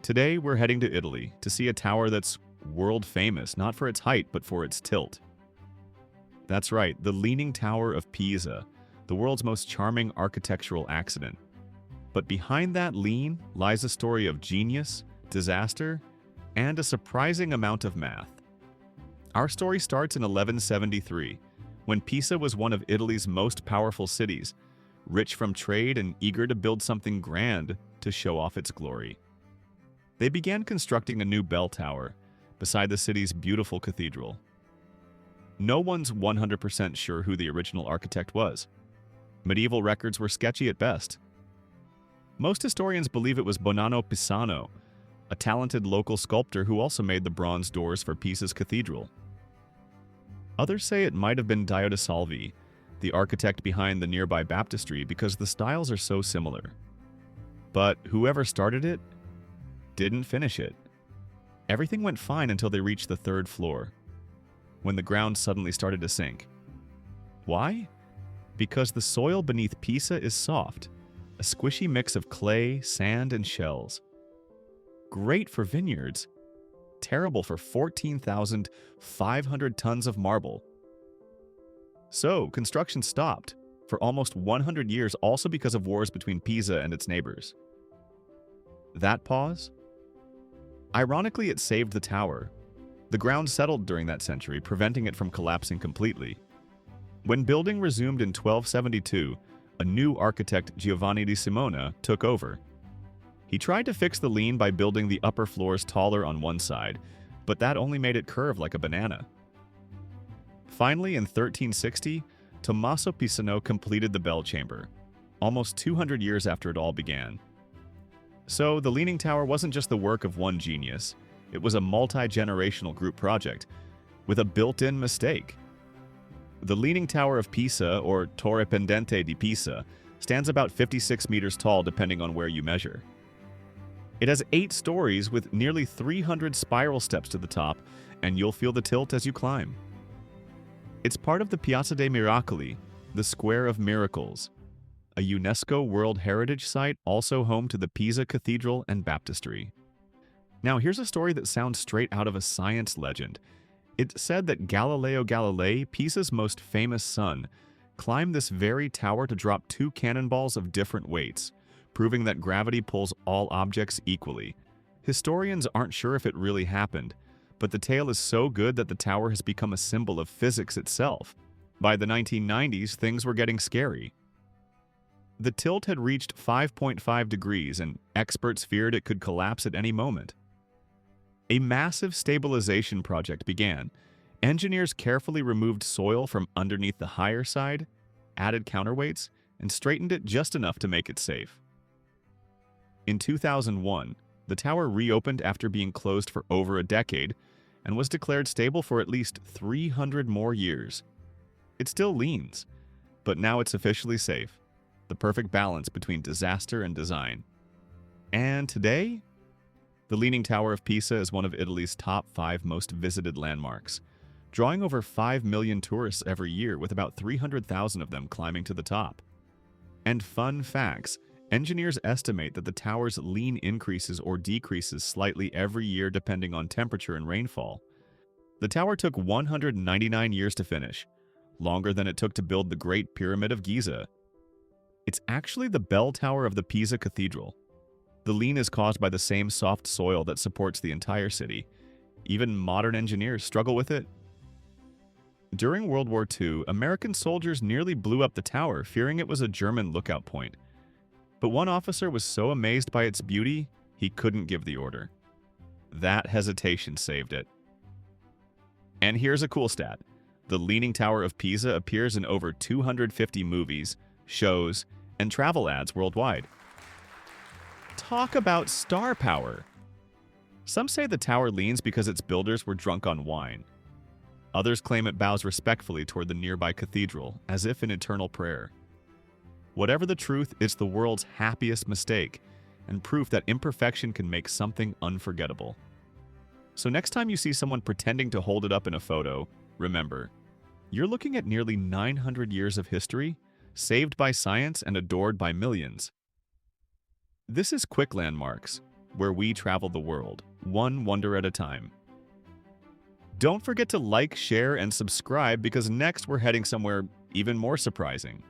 Today, we're heading to Italy to see a tower that's world famous, not for its height, but for its tilt. That's right, the Leaning Tower of Pisa, the world's most charming architectural accident. But behind that lean lies a story of genius, disaster, and a surprising amount of math. Our story starts in 1173, when Pisa was one of Italy's most powerful cities, rich from trade and eager to build something grand to show off its glory. They began constructing a new bell tower beside the city's beautiful cathedral. No one's 100% sure who the original architect was. Medieval records were sketchy at best. Most historians believe it was Bonanno Pisano, a talented local sculptor who also made the bronze doors for Pisa's cathedral. Others say it might have been Dio de Salvi, the architect behind the nearby baptistry, because the styles are so similar. But whoever started it didn't finish it. Everything went fine until they reached the third floor, when the ground suddenly started to sink. Why? Because the soil beneath Pisa is soft, a squishy mix of clay, sand, and shells. Great for vineyards, terrible for 14,500 tons of marble. So, construction stopped for almost 100 years, also because of wars between Pisa and its neighbors. That pause? Ironically, it saved the tower. The ground settled during that century, preventing it from collapsing completely. When building resumed in 1272, a new architect, Giovanni di Simona, took over. He tried to fix the lean by building the upper floors taller on one side, but that only made it curve like a banana. Finally, in 1360, Tommaso Pisano completed the bell chamber, almost 200 years after it all began. So, the Leaning Tower wasn't just the work of one genius. It was a multi-generational group project, with a built-in mistake. The Leaning Tower of Pisa, or Torre Pendente di Pisa, stands about 56 meters tall depending on where you measure. It has 8 stories with nearly 300 spiral steps to the top, and you'll feel the tilt as you climb. It's part of the Piazza dei Miracoli, the Square of Miracles, a UNESCO World Heritage Site also home to the Pisa Cathedral and Baptistry. Now, here's a story that sounds straight out of a science legend. It's said that Galileo Galilei, Pisa's most famous son, climbed this very tower to drop 2 cannonballs of different weights, proving that gravity pulls all objects equally. Historians aren't sure if it really happened, but the tale is so good that the tower has become a symbol of physics itself. By the 1990s, things were getting scary. The tilt had reached 5.5 degrees, and experts feared it could collapse at any moment. A massive stabilization project began. Engineers carefully removed soil from underneath the higher side, added counterweights, and straightened it just enough to make it safe. In 2001, the tower reopened after being closed for over a decade and was declared stable for at least 300 more years. It still leans, but now it's officially safe, the perfect balance between disaster and design. And today, the Leaning Tower of Pisa is one of Italy's top 5 most visited landmarks, drawing over 5 million tourists every year, with about 300,000 of them climbing to the top. And fun facts: engineers estimate that the tower's lean increases or decreases slightly every year depending on temperature and rainfall. The tower took 199 years to finish, longer than it took to build the Great Pyramid of Giza. It's actually the bell tower of the Pisa Cathedral. The lean is caused by the same soft soil that supports the entire city. Even modern engineers struggle with it. During World War II, American soldiers nearly blew up the tower, fearing it was a German lookout point. But one officer was so amazed by its beauty, he couldn't give the order. That hesitation saved it. And here's a cool stat. The Leaning Tower of Pisa appears in over 250 movies, shows, and travel ads worldwide. Talk about star power! Some say the tower leans because its builders were drunk on wine. Others claim it bows respectfully toward the nearby cathedral, as if in eternal prayer. Whatever the truth, it's the world's happiest mistake, and proof that imperfection can make something unforgettable. So next time you see someone pretending to hold it up in a photo, remember, you're looking at nearly 900 years of history, saved by science and adored by millions. This is Quick Landmarks, where we travel the world, one wonder at a time. Don't forget to like, share, and subscribe because next we're heading somewhere even more surprising.